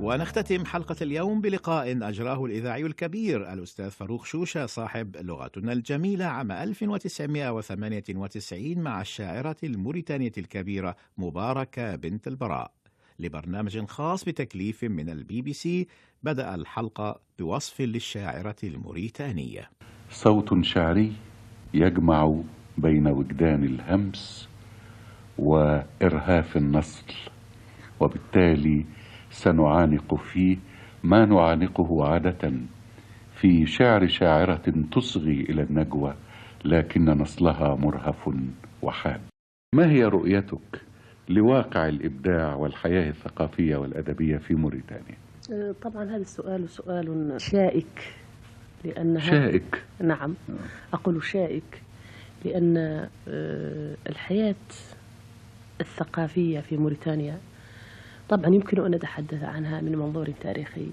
ونختتم حلقة اليوم بلقاء أجراه الإذاعي الكبير الأستاذ فاروق شوشة صاحب لغتنا الجميلة عام 1998 مع الشاعرة الموريتانية الكبيرة مباركة بنت البراء. لبرنامج خاص بتكليف من BBC بدأ الحلقة بوصف للشاعرة الموريتانية. صوت شعري يجمع بين وجدان الهمس وإرهاف النصل، وبالتالي سنعانق فيه ما نعانقه عادة في شعر شاعرة تصغي إلى النجوى لكن نصلها مرهف وحاد. ما هي رؤيتك لواقع الإبداع والحياة الثقافية والأدبية في موريتانيا؟ طبعا هذا السؤال سؤال شائك، لأن شائك؟ نعم، أقول شائك لأن الحياة الثقافية في موريتانيا طبعا يمكن أن نتحدث عنها من منظور تاريخي،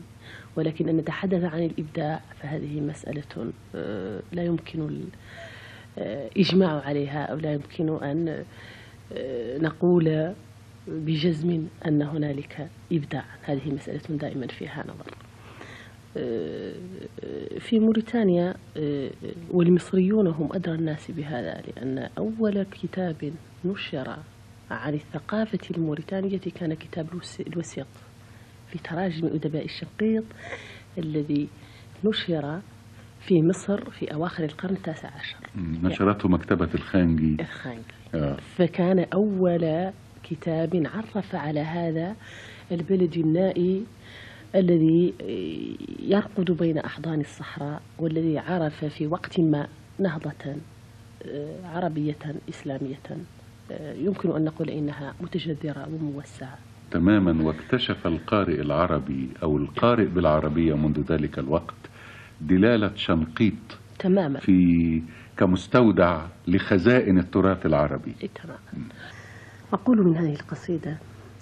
ولكن أن نتحدث عن الإبداع فهذه مسألة لا يمكن الإجماع عليها، أو لا يمكن أن نقول بجزم أن هنالك إبداع. هذه مسألة دائما فيها نظر. في موريتانيا والمصريون هم أدرى الناس بهذا، لأن أول كتاب نشر عن الثقافة الموريتانية كان كتاب الوثيق في تراجم أدباء الشنقيط الذي نشر في مصر في أواخر القرن التاسع عشر. نشرته مكتبة الخانجي. فكان أول كتاب عرف على هذا البلد النائي الذي يرقد بين أحضان الصحراء، والذي عرف في وقت ما نهضة عربية إسلامية يمكن أن نقول إنها متجذرة وموسعة تماما. واكتشف القارئ العربي أو القارئ بالعربية منذ ذلك الوقت دلالة شنقيط تماما كمستودع لخزائن التراث العربي. تماما. أقول من هذه القصيدة: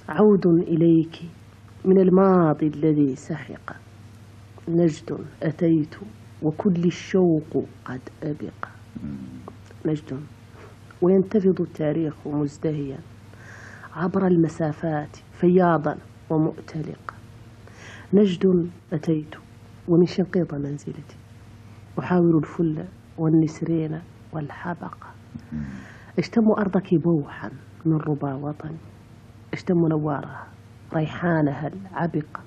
عود إليك من الماضي الذي سحق، نجد أتيت وكل الشوق قد أبق. نجد وينتفض التاريخ مزدهيا عبر المسافات فياضا ومؤتلقا. نجد أتيت ومن شنقيط منزلتي أحاور الفل والنسرين والحبق. اشتم أرضك بوحا من ربا وطني، اشتم نوارها ريحانها العبق.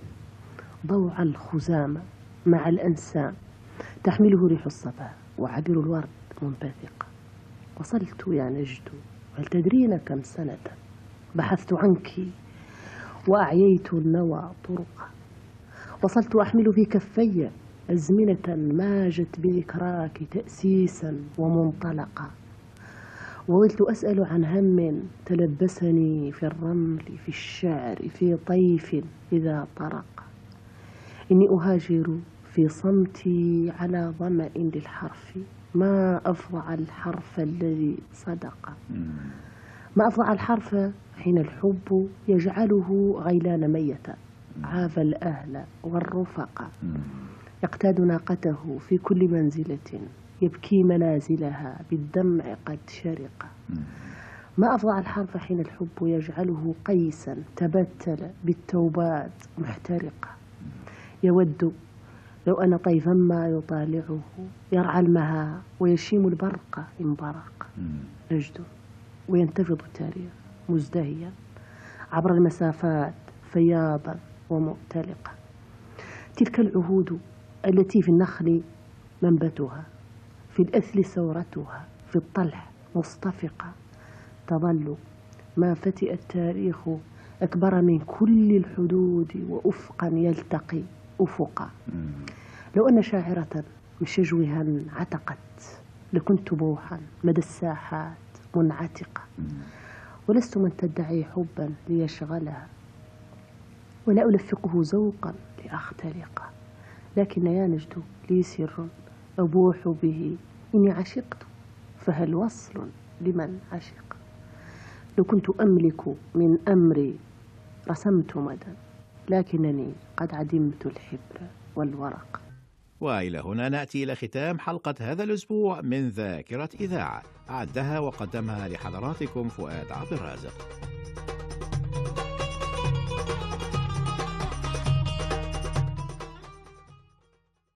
ضوع الخزامة مع الأنسام تحمله ريح الصبا وعبير الورد منبثق. وصلت يا نجد هل تدرين كم سنة بحثت عنك وأعييت النوى طرقا. وصلت أحمل في كفي أزمنة ماجت بذكراك تأسيسا ومنطلقا. وظلت أسأل عن هم تلبسني في الرمل في الشعر في طيف إذا طرق. إني أهاجر في صمتي على ظمأ للحرف، ما أفظع الحرف الذي صدق. ما أفظع الحرف حين الحب يجعله غيلان ميتا، عاف الأهل والرفق. يقتاد ناقته في كل منزلة، يبكي منازلها بالدمع قد شرق. ما أفظع الحرف حين الحب يجعله قيسا تبتل بالتوبات محترقة. يود لو أن طيفا ما يطالعه يرعى المها ويشيم البرق إن برق. نجد وينتفض التاريخ مزدهيا عبر المسافات فياضا ومؤتلقا. تلك العهود التي في النخل منبتها، في الأثل ثورتها، في الطلح مصطفقة، تظل ما فتئ التاريخ أكبر من كل الحدود وأفقا يلتقي أفقا. لو أن شاعرة من شجوها عتقت لكنت بوحا مدى الساحات منعتقة. ولست من تدعي حبا ليشغلها، ولا ألفقه ذوقا لأخترقه. لكن يا نجد لي سر أبوح به إني عشقت، فهل وصل لمن عشق. لو كنت أملك من أمري رسمت مدى، لكنني قد عدمت الحبر والورق. وإلى هنا نأتي إلى ختام حلقة هذا الأسبوع من ذاكرة إذاعة، أعدها وقدمها لحضراتكم فؤاد عبد الرازق.